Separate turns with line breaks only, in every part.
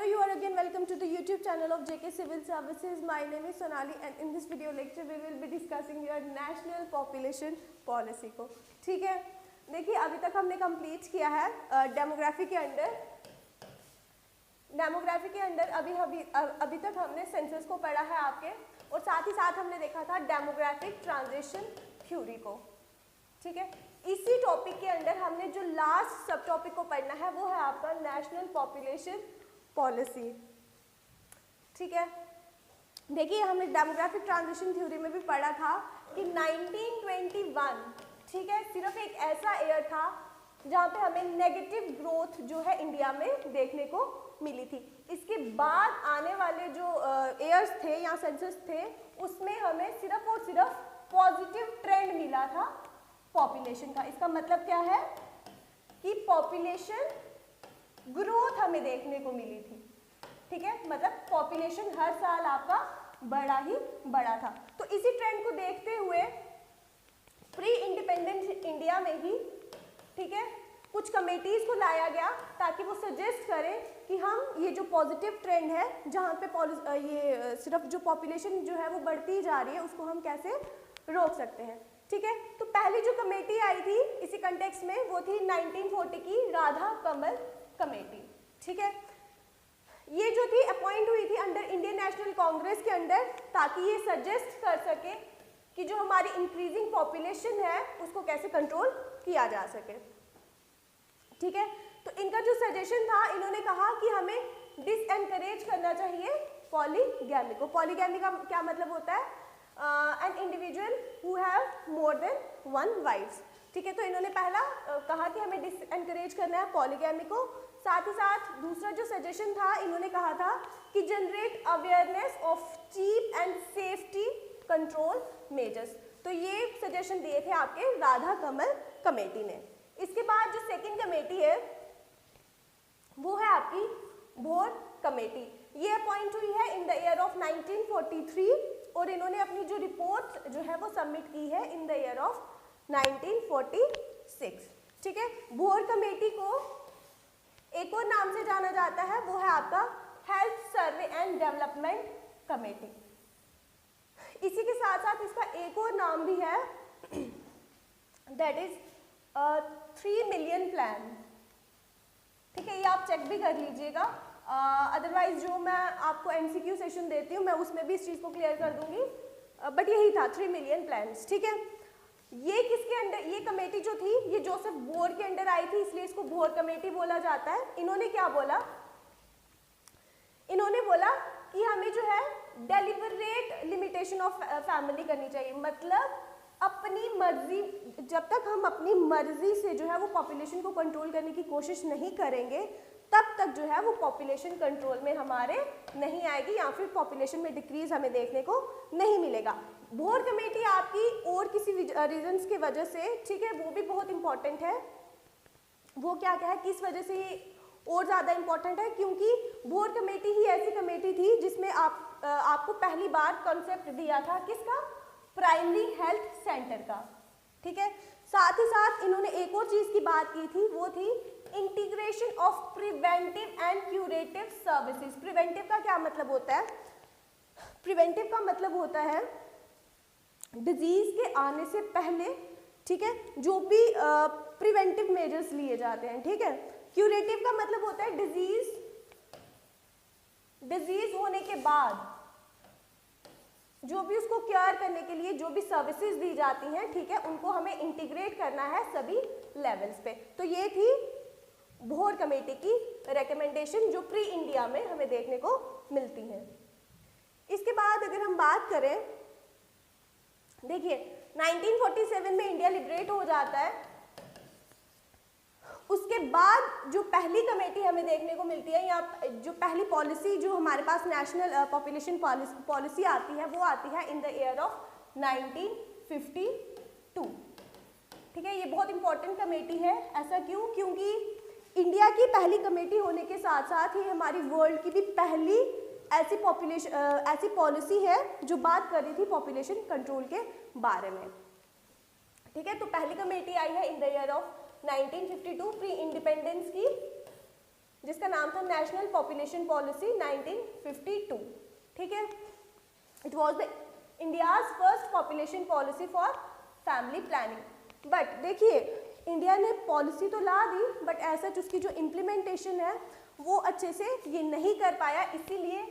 Hello, you are again welcome to the YouTube channel of JK Civil Services. My name is Sonali and in this video lecture we will be discussing your national population policy को. ठीक है, देखिए अभी तक हमने complete किया है demography के अंडर अभी तक हमने सेंसस को पढ़ा है आपके, और साथ ही साथ हमने देखा था डेमोग्राफिक ट्रांजिशन थ्योरी को. ठीक है, इसी टॉपिक के अंदर हमने जो लास्ट सब टॉपिक को पढ़ना है वो है आपका नेशनल पॉपुलेशन पॉलिसी. ठीक है, देखिए हमने डेमोग्राफिक ट्रांजिशन थ्योरी में भी पढ़ा था कि 1921, ठीक है, सिर्फ एक ऐसा ईयर था जहाँ पे हमें नेगेटिव ग्रोथ जो है इंडिया में देखने को मिली थी. इसके बाद आने वाले जो ईयर्स थे या सेंसस थे उसमें हमें सिर्फ और सिर्फ पॉजिटिव ट्रेंड मिला था पॉपुलेशन का. इसका मतलब क्या है कि पॉपुलेशन ग्रोथ हमें देखने को मिली थी. ठीक है, मतलब पॉपुलेशन हर साल आपका बड़ा ही बड़ा था. तो इसी ट्रेंड को देखते हुए प्री इंडिपेंडेंट इंडिया में ही, ठीक है, कुछ कमेटीज को लाया गया ताकि वो सजेस्ट करें कि हम ये जो पॉजिटिव ट्रेंड है जहाँ पे ये सिर्फ जो पॉपुलेशन जो है वो बढ़ती जा रही है उसको हम कैसे रोक सकते हैं. ठीक है, तो पहली जो कमेटी आई थी इसी कंटेक्स्ट में वो थी 1940 की राधा कमल कमेटी. ठीक है, ये जो थी अपॉइंट हुई थी अंडर इंडियन नेशनल कांग्रेस के अंडर ताकि ये सजेस्ट कर सके कि जो हमारी इंक्रीजिंग पॉपुलेशन है उसको कैसे कंट्रोल किया जा सके. ठीक है, तो इनका जो सजेशन था, इन्होंने कहा कि हमें डिसएनकरेज करना चाहिए पॉलीगैमी को. पॉलीगैमी का क्या मतलब होता है? An individual who have more than one wifes. ठीक है, तो इन्होंने पहला कहा कि हमें डिसएनकरेज करना है पॉलीगैमी को. साथ ही साथ दूसरा जो सजेशन था, इन्होंने कहा था कि generate awareness of cheap and safety control measures. तो ये सजेशन दिए थे आपके राधा कमल कमेटी ने. इसके बाद जो सेकंड कमेटी है वो है आपकी भोर कमेटी. ये अपॉइंट हुई है इन द ईयर ऑफ 1943 और इन्होंने अपनी जो रिपोर्ट जो है वो सबमिट की है इन द ईयर ऑफ 1946. ठीक है, भोर कमेटी को एक और नाम से जाना जाता है, वो है आपका health survey and development committee. इसी के साथ साथ इसका एक और नाम भी है, दैट इज 3 मिलियन प्लान. ठीक है, ये आप चेक भी कर लीजिएगा. अदरवाइज जो मैं आपको एमसीक्यू सेशन देती हूँ मैं उसमें भी इस चीज़ को क्लियर कर दूंगी, बट यही था 3 मिलियन प्लान्स. ठीक है, ये किसके अंडर, ये कमेटी जो थी ये जोसेफ बोर के अंडर आई थी, इसलिए इसको बोर कमेटी बोला जाता है. इन्होंने क्या बोला? इन्होंने बोला कि हमें जो है डेलिबरेट लिमिटेशन ऑफ फैमिली करनी चाहिए. मतलब अपनी मर्जी, जब तक हम अपनी मर्जी से जो है वो पॉपुलेशन को कंट्रोल करने की कोशिश नहीं करेंगे तब तक जो है वो पॉपुलेशन कंट्रोल में हमारे नहीं आएगी या फिर पॉपुलेशन में डिक्रीज हमें देखने को नहीं मिलेगा. भोर कमेटी आपकी और किसी रीजंस की वजह से, ठीक है, वो भी बहुत इंपॉर्टेंट है. वो क्या क्या है, किस वजह से ये और ज़्यादा इंपॉर्टेंट है? क्योंकि भोर कमेटी ही ऐसी कमेटी थी जिसमें आपको पहली बार कॉन्सेप्ट दिया था किसका? प्राइमरी हेल्थ सेंटर का. ठीक है, साथ ही साथ इन्होंने एक और चीज़ की बात की थी, वो थी integration of preventive and curative services. Preventive का क्या मतलब होता है? प्रिवेंटिव का मतलब होता है डिजीज के आने से पहले, ठीक है, जो भी प्रिवेंटिव मेजर्स लिए जाते हैं. ठीक है, क्यूरेटिव का मतलब होता है डिजीज होने के बाद जो भी उसको क्योर करने के लिए जो भी सर्विसेज दी जाती हैं, ठीक है, उनको हमें इंटीग्रेट करना है सभी लेवल्स पे. तो ये थी भोर कमेटी की रिकमेंडेशन जो प्री इंडिया में हमें देखने को मिलती हैं. इसके बाद अगर हम बात करें, देखिए 1947 में इंडिया लिबरेट हो जाता है. उसके बाद जो पहली कमेटी हमें देखने को मिलती है या जो पहली पॉलिसी जो हमारे पास नेशनल पॉपुलेशन पॉलिसी आती है वो आती है इन द ईयर ऑफ 1952. ठीक है, ये बहुत इंपॉर्टेंट कमेटी है. ऐसा क्यों? क्योंकि इंडिया की पहली कमेटी होने के साथ साथ ही हमारी वर्ल्ड की भी पहली ऐसी पॉलिसी है जो बात कर रही थी पॉपुलेशन कंट्रोल के बारे में. ठीक है, तो पहली कमेटी आई है in the year of 1952 pre independence की. जिसका नाम था नेशनल पॉपुलेशन पॉलिसी 1952, ठीक है। It was the India's first population policy for family planning. But देखिए इंडिया ने पॉलिसी तो ला दी, बट ऐसा उसकी जो इम्प्लीमेंटेशन है वो अच्छे से ये नहीं कर पाया, इसीलिए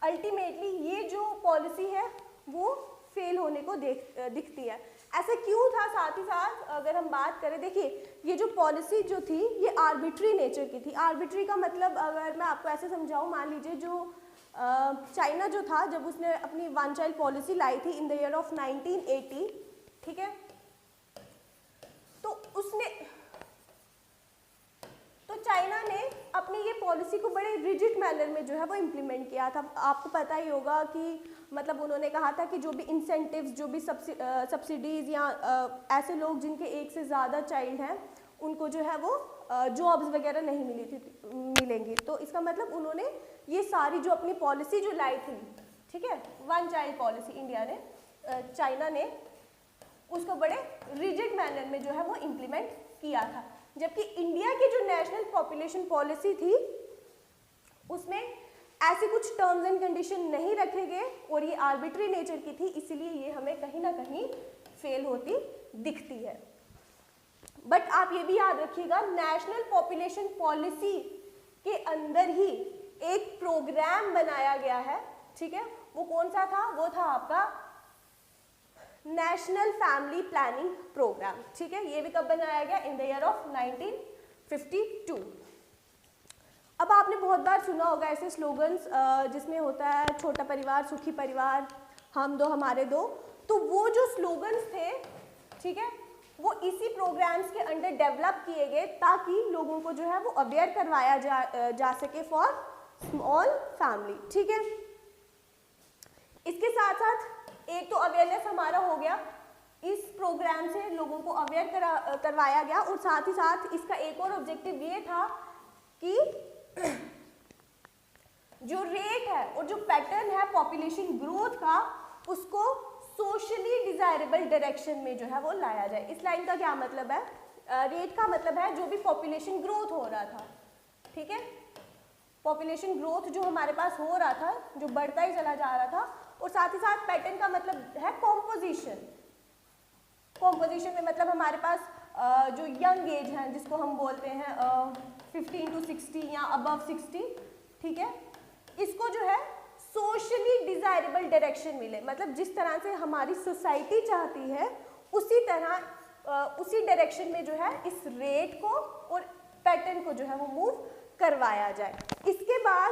अल्टीमेटली ये जो पॉलिसी है वो फेल होने को दिखती है। ऐसा क्यों था? साथ ही साथ अगर हम बात करें, देखिए ये जो पॉलिसी जो थी ये आर्बिट्री नेचर की थी। आर्बिट्री का मतलब अगर मैं आपको ऐसे समझाऊं, मान लीजिए जो चाइना जो था, जब उसने अपनी वन चाइल्ड पॉलिसी लाई थी इन द ईयर ऑफ 1980, ठीक है, तो चाइना ने अपनी ये पॉलिसी को बड़े रिजिड मैनर में जो है वो इम्प्लीमेंट किया था। आपको पता ही होगा कि मतलब उन्होंने कहा था कि जो भी इंसेंटिव्स, जो भी सब्सिडीज़ या ऐसे लोग जिनके एक से ज़्यादा चाइल्ड हैं उनको जो है वो जॉब्स वगैरह नहीं मिलेंगी। तो इसका मतलब उन्होंने ये सारी जो अपनी पॉलिसी जो लाई थी, ठीक है, वन चाइल्ड पॉलिसी इंडिया ने, चाइना ने उसको बड़े रिजिड मैनर में जो है वो इम्प्लीमेंट किया था। जबकि इंडिया की जो नेशनल पॉपुलेशन पॉलिसी थी उसमें ऐसे कुछ टर्म्स एंड कंडीशन नहीं रखे गए और ये आर्बिट्री नेचर की थी, इसीलिए ये हमें कहीं ना कहीं फेल होती दिखती है। बट आप ये भी याद रखिएगा, नेशनल पॉपुलेशन पॉलिसी के अंदर ही एक प्रोग्राम बनाया गया है, ठीक है, वो कौन सा था? वो था आपका नेशनल फैमिली प्लानिंग प्रोग्राम, ठीक है। ये भी कब बनाया गया? In the year of 1952। अब आपने बहुत बार सुना होगा ऐसे स्लोगन्स जिसमें होता है छोटा परिवार सुखी परिवार, हम दो हमारे दो। तो वो जो स्लोगन्स थे, ठीक है, वो इसी प्रोग्राम्स के अंडर डेवलप किए गए ताकि लोगों को जो है वो अवेयर करवाया जा सके फॉर स्मॉल फैमिली, ठीक है। इसके साथ साथ एक तो अवेयरनेस हमारा हो गया, इस प्रोग्राम से लोगों को अवेयर करवाया गया, और साथ ही साथ इसका एक और ऑब्जेक्टिव ये था कि जो रेट है और जो पैटर्न है पॉपुलेशन ग्रोथ का, उसको सोशली डिजायरेबल डायरेक्शन में जो है वो लाया जाए। इस लाइन का क्या मतलब है? रेट का मतलब है जो भी पॉपुलेशन ग्रोथ हो रहा था, ठीक है, पॉपुलेशन ग्रोथ जो हमारे पास हो रहा था, जो बढ़ता ही चला जा रहा था, और साथ ही साथ पैटर्न का मतलब है कॉम्पोजिशन। कॉम्पोजिशन में मतलब हमारे पास जो यंग एज है जिसको हम बोलते हैं 15 to 60 या अबव 60, ठीक है, इसको जो है सोशली डिजायरेबल डायरेक्शन मिले, मतलब जिस तरह से हमारी सोसाइटी चाहती है उसी तरह उसी डायरेक्शन में जो है इस रेट को और पैटर्न को जो है वो मूव करवाया जाए। इसके बाद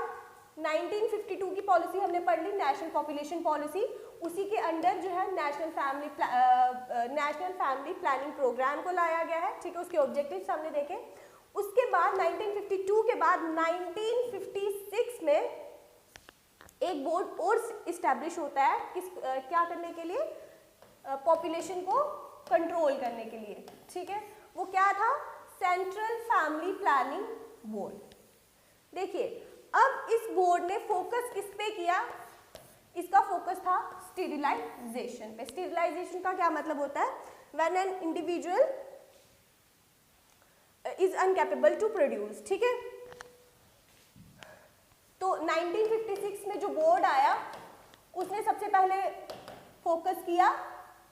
1952 की पॉलिसी हमने पढ़ ली, नेशनल पॉपुलेशन पॉलिसी, उसी के अंडर जो है नेशनल फैमिली प्लानिंग प्रोग्राम को लाया गया है, ठीक है, उसके ऑब्जेक्टिव्स हमने देखे। उसके बाद 1952 के बाद 1956 में एक बोर्ड और इस्टेब्लिश होता है क्या करने के लिए? पॉपुलेशन को कंट्रोल करने के लिए, ठीक है, वो क्या था? Central family planning board. देखिए अब इस बोर्ड ने फोकस किस पे किया? इसका फोकस था स्टेरिलाइजेशन पे। स्टेरिलाइजेशन का क्या मतलब होता है? When an individual is uncapable to produce, ठीक है। तो 1956 में जो बोर्ड आया उसने सबसे पहले फोकस किया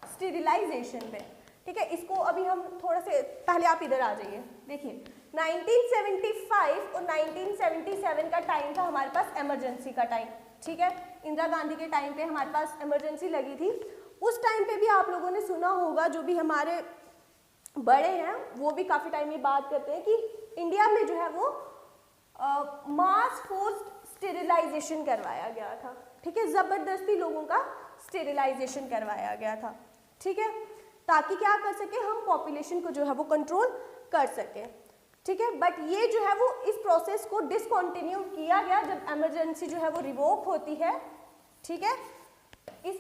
स्टेरिलाइजेशन पे, ठीक है। इसको अभी हम थोड़ा से पहले, आप इधर आ जाइए, देखिए 1975 और 1977 का टाइम था हमारे पास इमरजेंसी का टाइम, ठीक है। इंदिरा गांधी के टाइम पे हमारे पास इमरजेंसी लगी थी। उस टाइम पे भी आप लोगों ने सुना होगा, जो भी हमारे बड़े हैं वो भी काफ़ी टाइम में बात करते हैं कि इंडिया में जो है वो मास फोर्स्ड स्टेरिलाइजेशन करवाया गया था, ठीक है, ज़बरदस्ती लोगों का स्टेरिलाइजेशन करवाया गया था, ठीक है, ताकि क्या कर सके? हम पॉपुलेशन को जो है वो कंट्रोल कर सकें, ठीक है। बट ये जो है वो इस प्रोसेस को डिसकंटिन्यू किया गया जब इमरजेंसी जो है वो रिवोक होती है, ठीक है। इस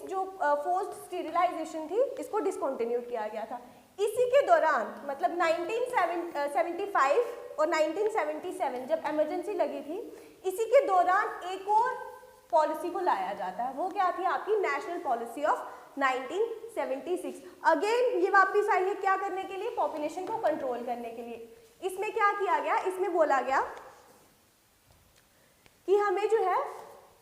जो फोर्स्ड स्टेरिलाइजेशन थी इसको डिसकंटिन्यू किया गया था। इसी के दौरान मतलब 1975 और 1977 जब इमरजेंसी लगी थी, इसी के दौरान एक और पॉलिसी को लाया जाता है। वो क्या थी? आपकी नेशनल पॉलिसी ऑफ 1976। अगेन ये वापस आई है क्या करने के लिए? पॉपुलेशन को कंट्रोल करने के लिए। इसमें क्या किया गया? इसमें बोला गया कि हमें जो है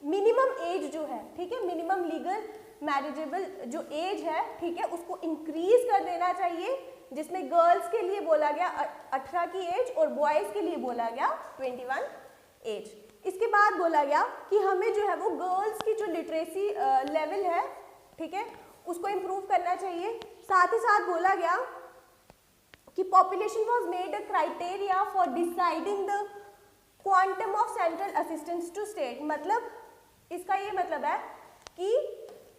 मिनिमम एज जो है, ठीक है, मिनिमम लीगल मैरिजेबल जो एज है, ठीक है, उसको इंक्रीज कर देना चाहिए, जिसमें गर्ल्स के लिए बोला गया 18 की एज और बॉयज़ के लिए बोला गया 21 एज। इसके बाद बोला गया कि हमें जो है वो गर्ल्स की जो लिटरेसी लेवल है, ठीक है, उसको इम्प्रूव करना चाहिए। साथ ही साथ बोला गया कि population was made a criteria for deciding the quantum of central assistance to state. मतलब इसका ये मतलब है कि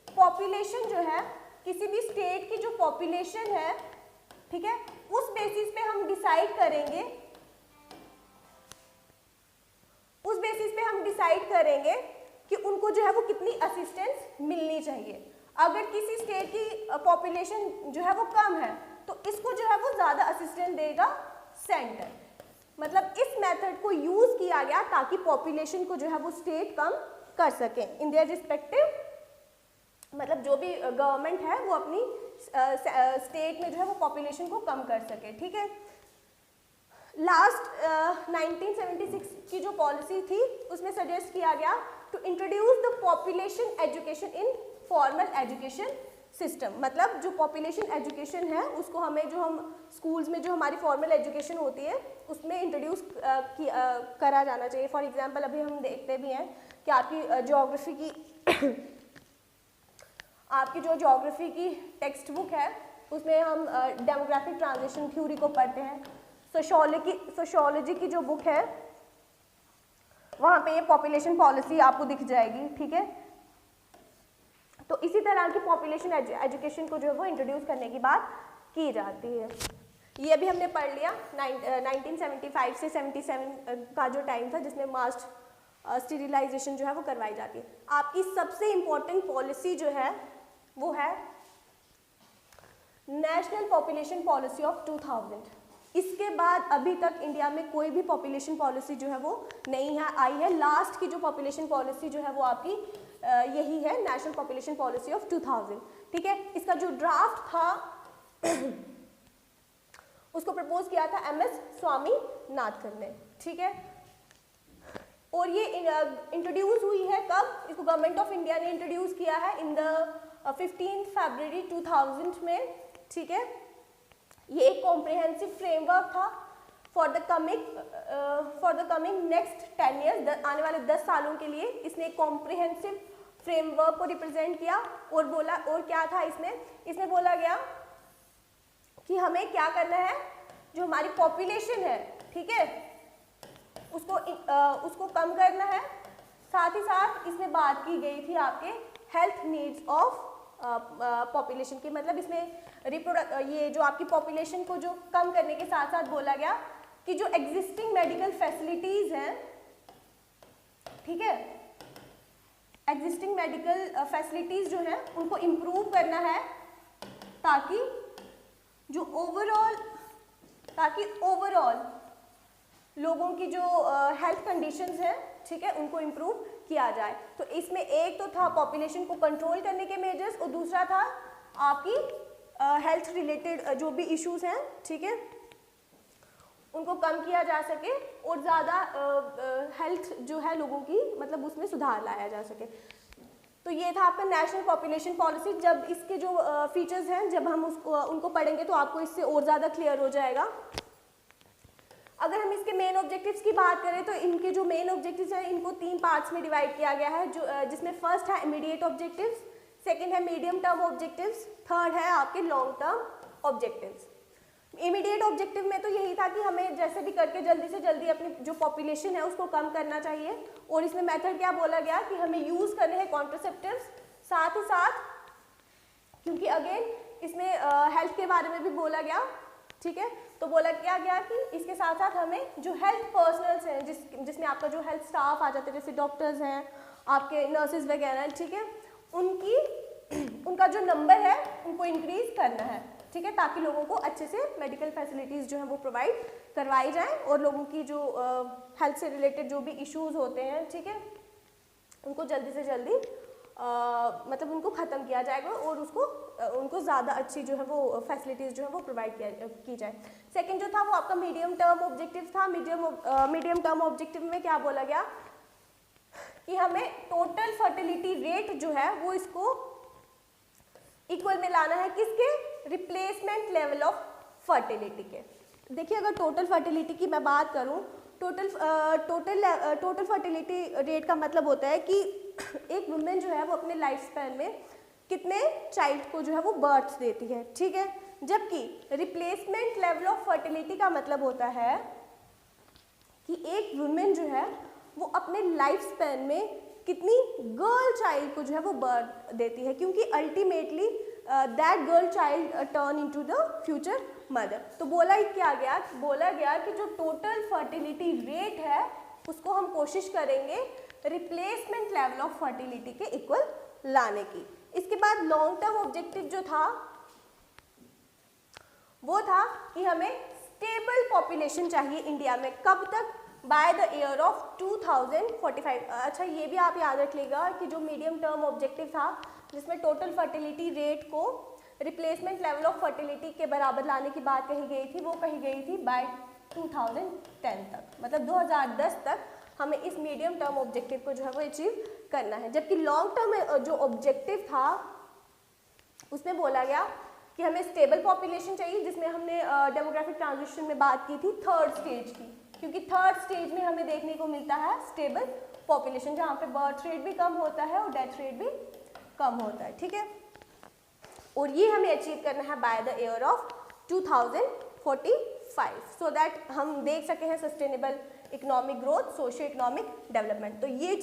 पॉपुलेशन जो है, किसी भी स्टेट की जो पॉपुलेशन है, ठीक है, उस बेसिस पे हम डिसाइड करेंगे, उस बेसिस पे हम डिसाइड करेंगे कि उनको जो है वो कितनी असिस्टेंस मिलनी चाहिए। अगर किसी स्टेट की पॉपुलेशन जो है वो कम है तो इसको जो है वो ज़्यादा असिस्टेंस देगा सेंटर। मतलब इस मेथड को यूज़ किया गया ताकि पॉपुलेशन को जो है वो स्टेट कम कर सके इन देयर रिस्पेक्टिव, मतलब जो भी गवर्नमेंट है वो अपनी स्टेट में जो है वो पॉपुलेशन को कम कर सके, ठीक है। लास्ट 1976 की जो पॉलिसी थी उसमें सजेस्ट किया गया to introduce the population education in formal education system. मतलब जो पॉपुलेशन एजुकेशन है उसको हमें, जो हम स्कूल्स में जो हमारी फॉर्मल एजुकेशन होती है उसमें इंट्रोड्यूस करा जाना चाहिए। फॉर एग्जांपल अभी हम देखते भी हैं कि आपकी ज्योग्राफी की आपकी जो ज्योग्राफी की टेक्स्ट बुक है उसमें हम डेमोग्राफिक ट्रांजिशन थ्योरी को पढ़ते हैं। सोशियोलॉजी की जो बुक है वहाँ पे ये पॉपुलेशन पॉलिसी आपको दिख जाएगी, ठीक है। तो इसी तरह की पॉपुलेशन एजुकेशन को जो है वो इंट्रोड्यूस करने की बात की जाती है। ये भी हमने पढ़ लिया 1975 से 77 का जो टाइम था जिसमें मास स्टीरिलाइजेशन जो है वो करवाई जाती है। आपकी सबसे इम्पोर्टेंट पॉलिसी जो है वो है नेशनल पॉपुलेशन पॉलिसी ऑफ 2000। इसके बाद अभी तक इंडिया में कोई भी पॉपुलेशन पॉलिसी जो है वो नहीं है आई है। लास्ट की जो पॉपुलेशन पॉलिसी जो है वो आपकी यही है, नेशनल पॉपुलेशन पॉलिसी ऑफ 2000, ठीक है। इसका जो ड्राफ्ट था उसको प्रपोज किया था MS स्वामीनाथन ने, ठीक है। और ये इंट्रोड्यूस हुई है कब? इसको गवर्नमेंट ऑफ इंडिया ने इंट्रोड्यूस किया है इन द 15 फरवरी 2000 में, ठीक है। ये एक कॉम्प्रिहेंसिव फ्रेमवर्क था for the coming next 10 years, आने वाले 10 सालों के लिए इसने एक कॉम्प्रिहेंसिव फ्रेमवर्क को रिप्रेजेंट किया। और बोला, और क्या था इसमें बोला गया कि हमें क्या करना है, जो हमारी पॉपुलेशन है, ठीक है, उसको कम करना है। साथ ही साथ इसमें बात की गई थी आपके हेल्थ नीड्स ऑफ पॉपुलेशन की। मतलब इसमें ये जो आपकी पॉपुलेशन को जो कम करने के साथ साथ बोला गया कि जो एग्जिस्टिंग मेडिकल फैसिलिटीज हैं, ठीक है, एग्जिस्टिंग मेडिकल फैसिलिटीज जो हैं उनको इम्प्रूव करना है ताकि ओवरऑल लोगों की जो हेल्थ कंडीशंस हैं, ठीक है, उनको इम्प्रूव किया जाए। तो इसमें एक तो था पॉपुलेशन को कंट्रोल करने के मेजर्स और दूसरा था आपकी हेल्थ रिलेटेड जो भी इश्यूज हैं, ठीक है, उनको कम किया जा सके और ज़्यादा हेल्थ जो है लोगों की, मतलब उसमें सुधार लाया जा सके। तो ये था आपका नेशनल पॉपुलेशन पॉलिसी। जब इसके जो फीचर्स हैं जब हम उनको पढ़ेंगे तो आपको इससे और ज़्यादा क्लियर हो जाएगा। अगर हम इसके मेन ऑब्जेक्टिव्स की बात करें तो इनके जो मेन ऑब्जेक्टिव्स हैं इनको 3 पार्ट्स में डिवाइड किया गया है, जो जिसमें फर्स्ट है इमीडिएट ऑब्जेक्टिव्स, सेकंड है मीडियम टर्म ऑब्जेक्टिव्स, थर्ड है आपके long term objectives. Immediate objective में तो यही था कि हमें जैसे भी करके जल्दी से जल्दी अपनी जो पॉपुलेशन है उसको कम करना चाहिए। और इसमें मेथड क्या बोला गया कि हमें यूज़ करने हैं कॉन्ट्रासेप्टिव्स, साथ ही साथ क्योंकि अगेन इसमें हेल्थ के बारे में भी बोला गया, ठीक है, तो बोला क्या गया कि इसके साथ साथ हमें जो हेल्थ पर्सनल्स हैं जिसमें आपका जो हेल्थ स्टाफ आ जाते हैं, जैसे डॉक्टर्स हैं, आपके नर्सेज वगैरह, ठीक है, उनका जो नंबर है उनको इंक्रीज करना है, ठीक है, ताकि लोगों को अच्छे से मेडिकल फैसिलिटीज़ जो है वो प्रोवाइड करवाई जाए और लोगों की जो हेल्थ से रिलेटेड जो भी इश्यूज होते हैं, ठीक है, उनको जल्दी से जल्दी मतलब उनको ख़त्म किया जाएगा और उनको ज़्यादा अच्छी जो है वो फैसिलिटीज़ जो है वो प्रोवाइड की जाए। सेकंड जो था वो आपका मीडियम टर्म ऑब्जेक्टिव था। मीडियम टर्म ऑब्जेक्टिव में क्या बोला गया कि हमें टोटल फर्टिलिटी रेट जो है वो इसको इक्वल में लाना है किसके, रिप्लेसमेंट लेवल ऑफ फर्टिलिटी के। देखिए अगर टोटल फर्टिलिटी की मैं बात करूं, टोटल फर्टिलिटी रेट का मतलब होता है कि एक वुमेन जो है वो अपने लाइफ स्पैन में कितने चाइल्ड को जो है वो बर्थ देती है, ठीक है। जबकि रिप्लेसमेंट लेवल ऑफ फर्टिलिटी का मतलब होता है कि एक वुमेन जो है वो अपने लाइफ स्पैन में कितनी गर्ल चाइल्ड को जो है वो बर्थ देती है, क्योंकि ultimately that girl child turn into the future mother. तो बोला गया कि जो टोटल फर्टिलिटी रेट है उसको हम कोशिश करेंगे रिप्लेसमेंट लेवल ऑफ फर्टिलिटी के इक्वल लाने की। इसके बाद लॉन्ग टर्म ऑब्जेक्टिव जो था वो था कि हमें स्टेबल पॉपुलेशन चाहिए इंडिया में, कब तक, बाय द ईयर ऑफ 2045। अच्छा ये भी आप याद रख लेगा कि जो मीडियम टर्म ऑब्जेक्टिव था जिसमें टोटल फर्टिलिटी रेट को रिप्लेसमेंट लेवल ऑफ फर्टिलिटी के बराबर लाने की बात कही गई थी, वो कही गई थी बाय 2010 तक, मतलब 2010 तक हमें इस मीडियम टर्म ऑब्जेक्टिव को जो है वो अचीव करना है। जबकि लॉन्ग टर्म जो ऑब्जेक्टिव था उसमें बोला गया कि हमें स्टेबल पॉपुलेशन चाहिए, जिसमें हमने डेमोग्राफिक ट्रांजिशन में बात की थी थर्ड स्टेज की, क्योंकि थर्ड स्टेज में हमें देखने को मिलता है स्टेबल पॉपुलेशन जहाँ पे बर्थ रेट भी कम होता है और डेथ रेट भी कम होता है, ठीक है। और ये हमें अचीव करना है bye the year of 2045, so that हम देख सके हैं sustainable economic growth, socio economic development. तो ये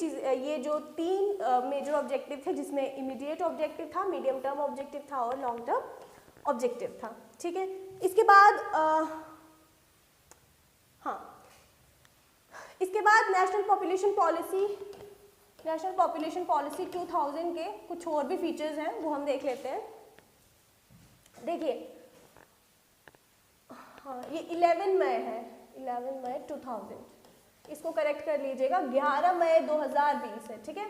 जो तीन मेजर ऑब्जेक्टिव थे, जिसमें इमीडिएट ऑब्जेक्टिव था, मीडियम टर्म ऑब्जेक्टिव था और लॉन्ग टर्म ऑब्जेक्टिव था, ठीक है। इसके बाद इसके बाद नेशनल पॉपुलेशन पॉलिसी 2000 के कुछ और भी फीचर्स हैं वो हम देख लेते हैं। देखिए हाँ, ये 11 मई है, 11 मई 2000, इसको करेक्ट कर लीजिएगा, 11 मई 2020 है, ठीक है।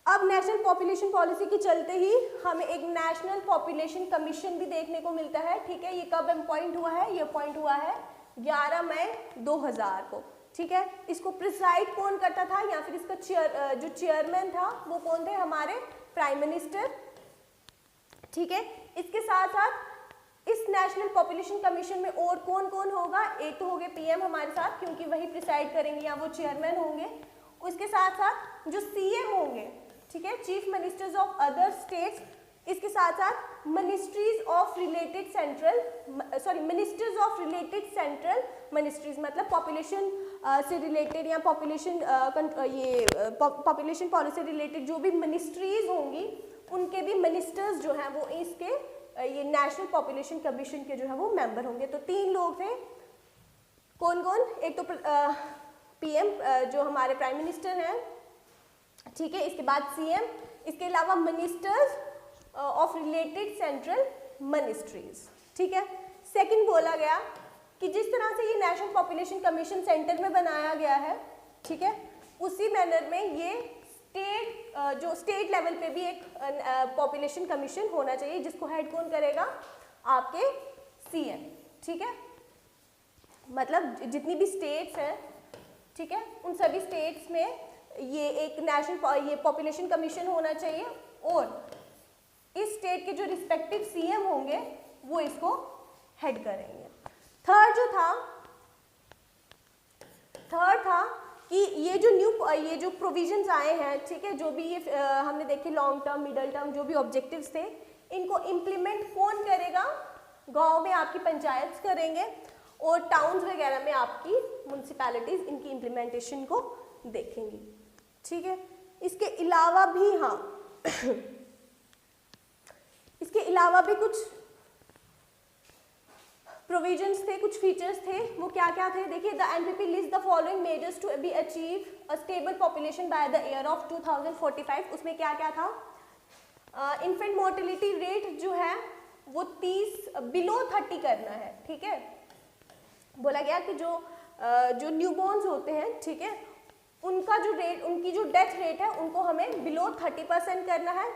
अब नेशनल पॉपुलेशन पॉलिसी के चलते ही हमें एक नेशनल पॉपुलेशन कमीशन भी देखने को मिलता है, ठीक है। ये कब अपॉइंट हुआ है, ये अपॉइंट हुआ है 11 मई 2000 को, ठीक है। इसको प्रिसाइड कौन करता था, या फिर इसका जो चेयरमैन था वो कौन थे, हमारे प्राइम मिनिस्टर, ठीक है। इसके साथ साथ इस नेशनल पॉपुलेशन कमीशन में और कौन कौन होगा, एक तो होंगे पीएम हमारे साथ, क्योंकि वही प्रिसाइड करेंगे या वो चेयरमैन होंगे। उसके साथ साथ जो सीएम होंगे, ठीक है, chief ministers of other states, इसके साथ साथ ministries of related central ministries, मतलब पॉपुलेशन से रिलेटेड या पॉपुलेशन पॉलिसी रिलेटेड जो भी मिनिस्ट्रीज होंगी उनके भी मिनिस्टर्स जो हैं वो इसके ये नेशनल पॉपुलेशन कमीशन के जो है वो मेंबर होंगे। तो तीन लोग थे, कौन कौन, एक तो पीएम जो हमारे प्राइम मिनिस्टर हैं, ठीक है, इसके बाद सीएम, इसके अलावा ministers of related central ministries, ठीक है। सेकंड बोला गया कि जिस तरह से ये नेशनल पॉपुलेशन कमीशन सेंटर में बनाया गया है, ठीक है, उसी मैनर में ये स्टेट लेवल पे भी एक पॉपुलेशन कमीशन होना चाहिए, जिसको हेड कौन करेगा, आपके सीएम, ठीक है। मतलब जितनी भी स्टेट्स हैं, ठीक है, उन सभी स्टेट्स में ये एक नेशनल पॉपुलेशन कमीशन होना चाहिए, और इस स्टेट के जो रिस्पेक्टिव सीएम होंगे वो इसको हेड करेंगे। थर्ड था कि ये जो प्रोविजंस आए हैं, ठीक है, जो भी ये हमने देखे लॉन्ग टर्म, मिडल टर्म, जो भी ऑब्जेक्टिव्स थे, इनको इम्प्लीमेंट कौन करेगा, गांव में आपकी पंचायत करेंगे और टाउन्स वगैरह में आपकी म्यूनसिपैलिटीज इनकी इम्प्लीमेंटेशन को देखेंगी, ठीक है। इसके अलावा भी कुछ प्रोविजंस थे, कुछ फीचर्स थे, वो क्या क्या थे, देखिए, the NPP list the following measures to be achieve a stable population by the year of 2045। उसमें क्या क्या था, इन्फेंट मोर्टेलिटी रेट जो है वो 30 बिलो 30 करना है, ठीक है। बोला गया कि जो न्यूबॉर्न्स होते हैं, ठीक है, उनका जो रेट, उनकी जो डेथ रेट है उनको हमें बिलो 30% करना है।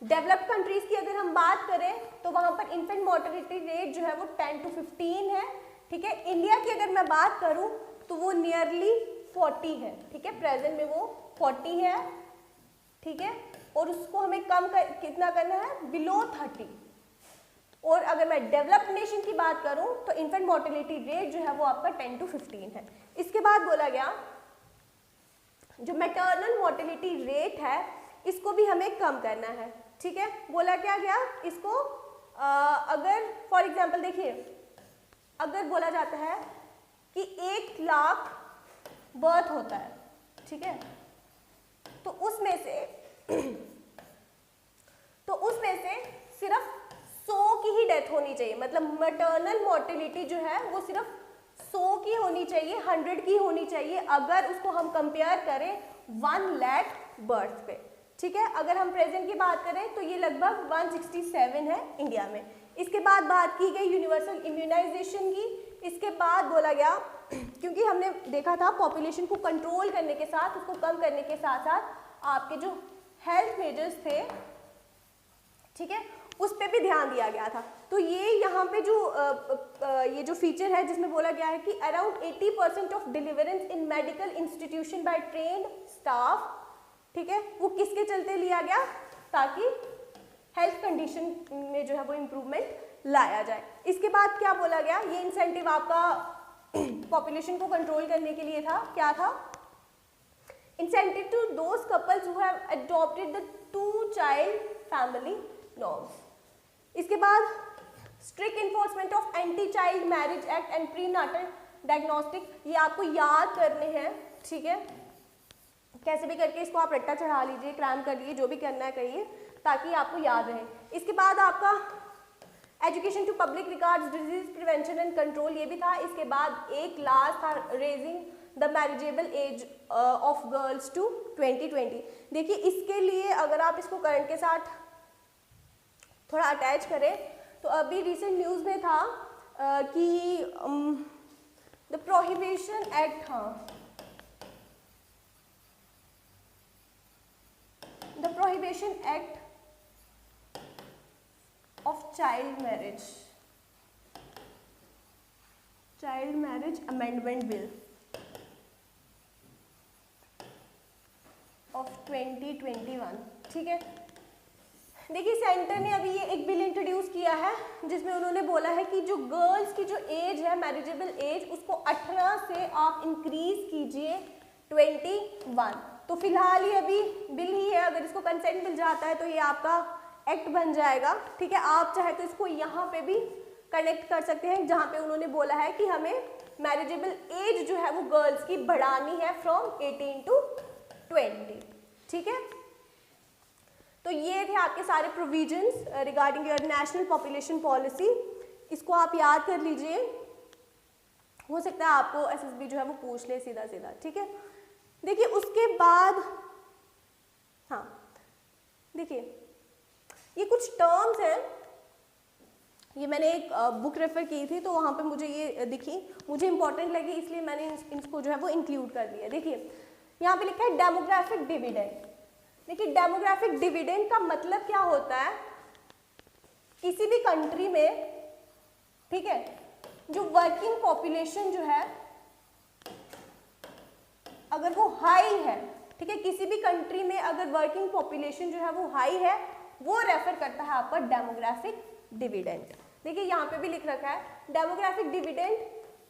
डेवलप्ड कंट्रीज की अगर हम बात करें तो वहां पर इन्फेंट मोर्टेलिटी रेट जो है वो 10 to 15 है, ठीक है। इंडिया की अगर मैं बात करूं तो वो नियरली 40 है, ठीक है, प्रेजेंट में वो 40 है, ठीक है, और उसको हमें कितना करना है, बिलो 30। और अगर मैं डेवलप्ड नेशन की बात करूं तो इन्फेंट मोर्टेलिटी रेट जो है वो आपका 10 to 15 है। इसके बाद बोला गया जो मैटरनल मोर्टेलिटी रेट है इसको भी हमें कम करना है, ठीक है। बोला क्या गया इसको अगर फॉर एग्जांपल देखिए, अगर बोला जाता है कि 1 लाख बर्थ होता है, ठीक है, तो उसमें से सिर्फ 100 की ही डेथ होनी चाहिए, मतलब मैटरनल मोर्टेलिटी जो है वो सिर्फ 100 की होनी चाहिए, 100 की होनी चाहिए, अगर उसको हम कंपेयर करें 1 लाख बर्थ पे, ठीक है। अगर हम प्रेजेंट की बात करें तो ये लगभग 167 है इंडिया में। इसके बाद बात की गई यूनिवर्सल इम्यूनाइजेशन की। इसके बाद बोला गया क्योंकि हमने देखा था पॉपुलेशन को कंट्रोल करने के साथ, उसको कम करने के साथ साथ आपके जो हेल्थ मेजर्स थे, ठीक है, उस पर भी ध्यान दिया गया था। तो ये यहाँ पे ये जो फीचर है जिसमें बोला गया है कि around 80% of deliveries in medical institution by trained staff, ठीक है, वो किसके चलते लिया गया, ताकि हेल्थ कंडीशन में जो है वो इम्प्रूवमेंट लाया जाए। इसके बाद क्या बोला गया, ये इंसेंटिव आपका पॉपुलेशन को कंट्रोल करने के लिए था, क्या था, incentive to those couples who have adopted the 2 child family norms. इसके बाद strict enforcement of anti child marriage act and prenatal diagnostic, ये आपको याद करने हैं, ठीक है, कैसे भी करके इसको आप रट्टा चढ़ा लीजिए, क्रैम कर लीजिए, जो भी करना है करिए ताकि आपको याद रहे। इसके बाद आपका education to public regards disease prevention and control, ये भी था। इसके बाद एक लास्ट था raising the marriageable age of girls to 2020। देखिए इसके लिए अगर आप इसको करंट के साथ थोड़ा अटैच करें तो अभी रिसेंट न्यूज़ में था कि द प्रोहिबिशन एक्ट, हाँ, the prohibition act of child marriage amendment bill of 2021, ठीक है। देखिए सेंटर ने अभी ये एक बिल इंट्रोड्यूस किया है जिसमें उन्होंने बोला है कि जो गर्ल्स की जो एज है मैरिजेबल एज, उसको 18 से आप इंक्रीज कीजिए 21। तो फिलहाल ये अभी बिल ही है, अगर इसको कंसेंट मिल जाता है तो ये आपका एक्ट बन जाएगा, ठीक है। आप चाहे तो इसको यहाँ पे भी कनेक्ट कर सकते हैं जहाँ पे उन्होंने बोला है कि हमें मैरिजेबल एज जो है वो गर्ल्स की बढ़ानी है फ्रॉम 18 to 20, ठीक है। तो ये थे आपके सारे provisions regarding your national population policy, इसको आप याद कर लीजिए, हो सकता है आपको एसएसबी जो है वो पूछ ले सीधा सीधा, ठीक है। देखिए उसके बाद, हाँ देखिए ये कुछ टर्म्स हैं, ये मैंने एक बुक रेफर की थी तो वहाँ पे मुझे ये दिखी, मुझे इंपॉर्टेंट लगी इसलिए मैंने इसको जो है वो इंक्लूड कर दिया। देखिए यहाँ पे लिखा है डेमोग्राफिक डिविडेंड। देखिए डेमोग्राफिक डिविडेंड का मतलब क्या होता है, किसी भी कंट्री में, ठीक है, जो वर्किंग पॉपुलेशन जो है अगर वो हाई है, ठीक है, किसी भी कंट्री में अगर वर्किंग पॉपुलेशन जो है वो हाई है, वो रेफर करता है आपका डेमोग्राफिक डिविडेंड। देखिए यहाँ पे भी लिख रखा है demographic dividend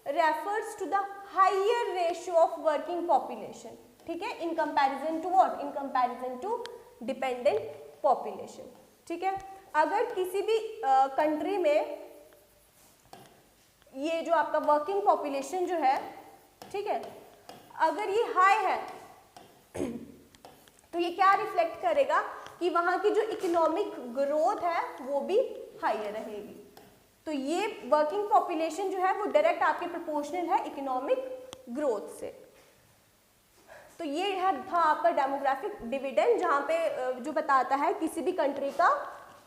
refers to the higher ratio of working population, ठीक है, in comparison to what, in comparison to dependent population, ठीक है। अगर किसी भी कंट्री में ये जो आपका वर्किंग पॉपुलेशन जो है, ठीक है, अगर ये हाई है तो ये क्या रिफ्लेक्ट करेगा कि वहां की जो इकोनॉमिक ग्रोथ है वो भी हायर रहेगी। तो ये वर्किंग पॉपुलेशन जो है वो डायरेक्ट आपके प्रोपोर्शनल है इकोनॉमिक ग्रोथ से। तो ये है था आपका डेमोग्राफिक डिविडेंड, जहाँ पे जो बताता है किसी भी कंट्री का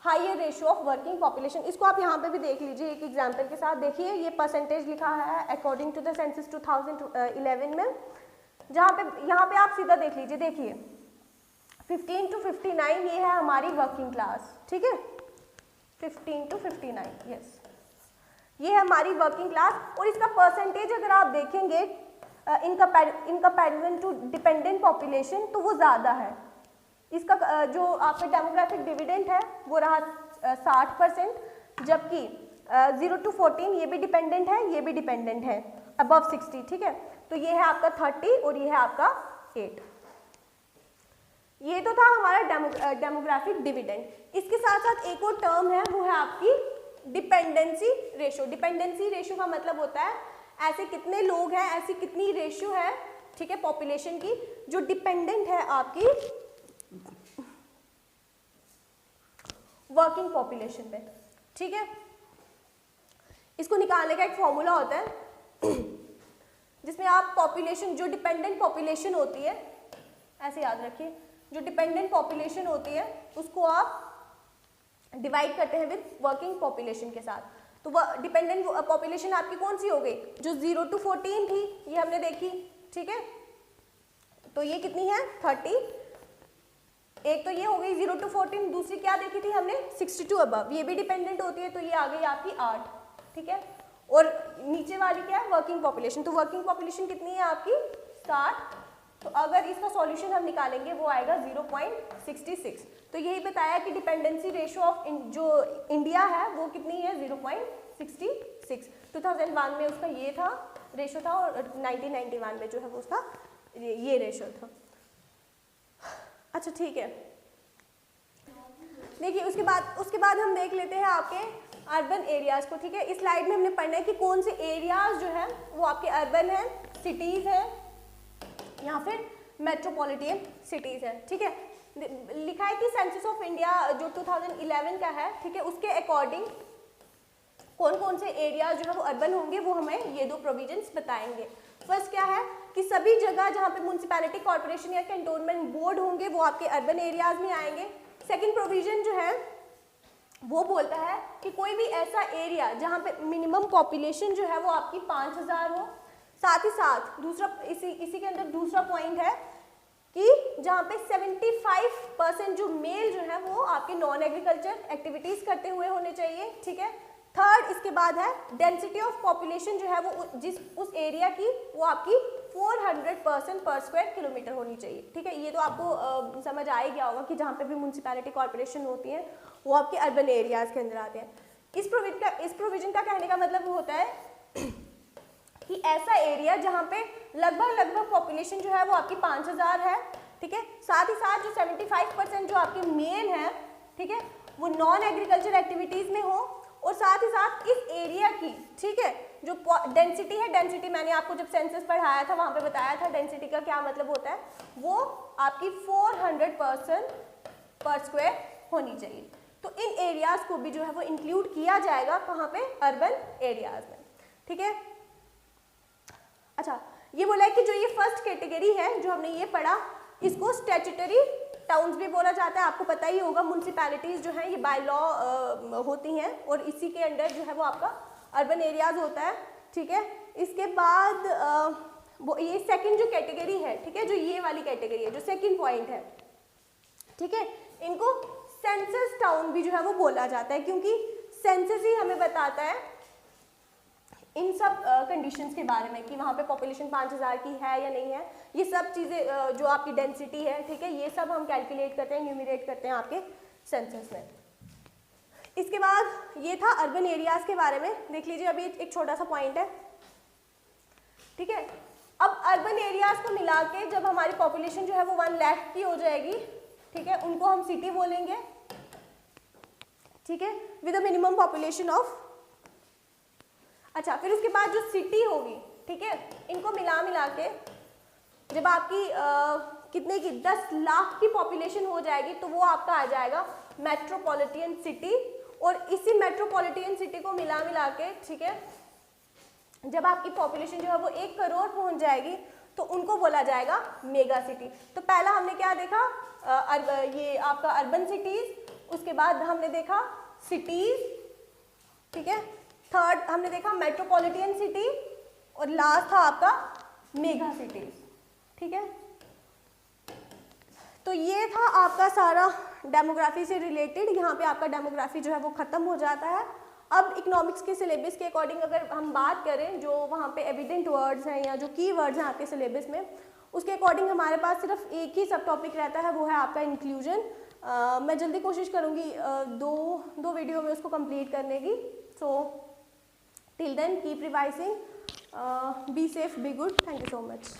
higher ratio of working population. इसको आप यहाँ पे भी देख लीजिए एक एग्जाम्पल के साथ। देखिए ये परसेंटेज लिखा है अकॉर्डिंग टू द सेंसस 2011 में, जहाँ पे यहाँ पे आप सीधा देख लीजिए। देखिए 15 to 59 ये है हमारी वर्किंग क्लास, ठीक है, 15 to 59, यस, ये है हमारी वर्किंग क्लास। और इसका परसेंटेज अगर आप देखेंगे in comparison to dependent population तो वो ज़्यादा है। इसका जो आपका डेमोग्राफिक डिविडेंड है वो रहा 60%, जबकि 0 to 14 ये भी डिपेंडेंट है, ये भी डिपेंडेंट है, अबव 60, ठीक है। तो ये है आपका 30 और ये है आपका 8। ये तो था हमारा डेमोग्राफिक डिविडेंड। इसके साथ साथ एक और टर्म है, वो है आपकी डिपेंडेंसी रेशो। डिपेंडेंसी रेशो का मतलब होता है ऐसे कितने लोग हैं, ऐसी कितनी रेशो है, ठीक है, पॉपुलेशन की जो डिपेंडेंट है आपकी वर्किंग पॉपुलेशन पे, ठीक है। इसको निकालने का एक फॉर्मूला होता है जिसमें आप पॉपुलेशन, जो डिपेंडेंट पॉपुलेशन होती है, ऐसे याद रखिए, जो डिपेंडेंट पॉपुलेशन होती है उसको आप डिवाइड करते हैं विद वर्किंग पॉपुलेशन के साथ। तो वह डिपेंडेंट पॉपुलेशन आपकी कौन सी हो गई, जो 0 to 14 थी, ये हमने देखी, ठीक है। तो ये कितनी है 30, एक तो ये हो गई 0 to 14, दूसरी क्या देखी थी हमने 60 to above, ये भी डिपेंडेंट होती है, तो ये आ गई आपकी 8, ठीक है। और नीचे वाली क्या है वर्किंग पॉपुलेशन, तो वर्किंग पॉपुलेशन कितनी है आपकी 60। तो अगर इसका सॉल्यूशन हम निकालेंगे वो आएगा 0.66। तो यही बताया कि डिपेंडेंसी रेशो ऑफ जो इंडिया है वो कितनी है 0.66। 2001 में उसका ये था रेशो था, और 1991 में जो है वो उसका ये रेशो था। अच्छा ठीक है, देखिए उसके बाद हम देख लेते हैं आपके अर्बन एरियाज को, ठीक है। इस स्लाइड में हमने पढ़ना है कि कौन से एरियाज जो है वो आपके अर्बन है, सिटीज है या फिर मेट्रोपॉलिटन सिटीज है, ठीक है। लिखा है कि सेंसस ऑफ इंडिया जो 2011 का है, ठीक है, उसके अकॉर्डिंग कौन कौन से एरिया जो है वो अर्बन होंगे, वो हमें ये दो प्रोविजंस बताएंगे। फर्स्ट क्या है कि सभी जगह जहाँ पे म्यूनिसिपैलिटी कॉर्पोरेशन या कैंटोनमेंट बोर्ड होंगे वो आपके अर्बन एरियाज में आएंगे। सेकंड प्रोविजन जो है वो बोलता है कि कोई भी ऐसा एरिया जहाँ पे मिनिमम पॉपुलेशन जो है वो आपकी 5000 हो। साथ ही साथ दूसरा इसी के अंदर दूसरा पॉइंट है कि जहाँ पे 75% जो मेल जो है वो आपके नॉन एग्रीकल्चर एक्टिविटीज करते हुए होने चाहिए, ठीक है। थर्ड इसके बाद है डेंसिटी ऑफ पॉपुलेशन जो है वो उस एरिया की वो आपकी 400% पर स्क्वायर किलोमीटर होनी चाहिए, ठीक है। ये तो आपको समझ आ ही गया होगा कि जहाँ पे भी म्यूनिसिपैलिटी कॉर्पोरेशन होती है वो आपके अर्बन एरियाज के अंदर आते हैं। इस प्रोविजन का कहने का मतलब होता है कि ऐसा एरिया जहाँ पे लगभग पॉपुलेशन जो है वो आपकी 5000 है, ठीक है। साथ ही साथ जो 75% जो आपके मेल है, ठीक है, वो नॉन एग्रीकल्चर एक्टिविटीज में हो, और साथ ही साथ इस एरिया की, ठीक है, जो डेंसिटी है, डेंसिटी मैंने आपको जब सेंसस पढ़ाया था वहां पे बताया था डेंसिटी का क्या मतलब होता है, वो आपकी 400% पर स्क्वायर होनी चाहिए। तो इन एरियाज को भी जो है वो इंक्लूड किया जाएगा कहाँ पे, अर्बन एरियाज में, ठीक है। अच्छा, ये बोला है कि जो ये फर्स्ट कैटेगरी है जो हमने ये पढ़ा, इसको स्टैट्यूटरी टाउन्स भी बोला जाता है। आपको पता ही होगा म्यूनिसिपैलिटीज जो है ये बाय लॉ होती हैं, और इसी के अंडर जो है वो आपका अर्बन एरियाज होता है, ठीक है। इसके बाद वो ये सेकंड जो कैटेगरी है, ठीक है, जो ये वाली कैटेगरी है, जो सेकंड पॉइंट है, ठीक है, इनको सेंसस टाउन भी जो है वो बोला जाता है, क्योंकि सेंसस ही हमें बताता है इन सब कंडीशंस के बारे में कि वहाँ पे पॉपुलेशन 5000 की है या नहीं है। ये सब चीज़ें जो आपकी डेंसिटी है, ठीक है, ये सब हम कैलकुलेट करते हैं, न्यूमरेट करते हैं आपके सेंसस में। इसके बाद ये था अर्बन एरियाज के बारे में। देख लीजिए अभी एक छोटा सा पॉइंट है, ठीक है। अब अर्बन एरियाज को मिला के जब हमारी पॉपुलेशन जो है वो 1 लाख की हो जाएगी, ठीक है, उनको हम सिटी बोलेंगे, ठीक है, with a minimum population of. अच्छा, फिर उसके बाद जो सिटी होगी, ठीक है, इनको मिला के जब आपकी कितने की 10 लाख की पॉपुलेशन हो जाएगी तो वो आपका आ जाएगा मेट्रोपॉलिटन सिटी। और इसी मेट्रोपॉलिटन सिटी को मिला के, ठीक है, जब आपकी पॉपुलेशन जो है वो 1 करोड़ पहुंच जाएगी तो उनको बोला जाएगा मेगा सिटी। तो पहला हमने क्या देखा, ये आपका अर्बन सिटीज, उसके बाद हमने देखा सिटीज, ठीक है, थर्ड हमने देखा मेट्रोपॉलिटन सिटी, और लास्ट था आपका मेगा सिटीज, ठीक है। तो ये था आपका सारा डेमोग्राफी से रिलेटेड। यहाँ पे आपका डेमोग्राफी जो है वो खत्म हो जाता है। अब इकोनॉमिक्स के सिलेबस के अकॉर्डिंग अगर हम बात करें, जो वहाँ पे एविडेंट वर्ड्स हैं या जो की वर्ड्स हैं आपके सिलेबस में, उसके अकॉर्डिंग हमारे पास सिर्फ एक ही सब टॉपिक रहता है, वो है आपका इंक्लूजन। मैं जल्दी कोशिश करूँगी दो वीडियो में उसको कंप्लीट करने की। So till then keep revising, be safe, be good, thank you so much.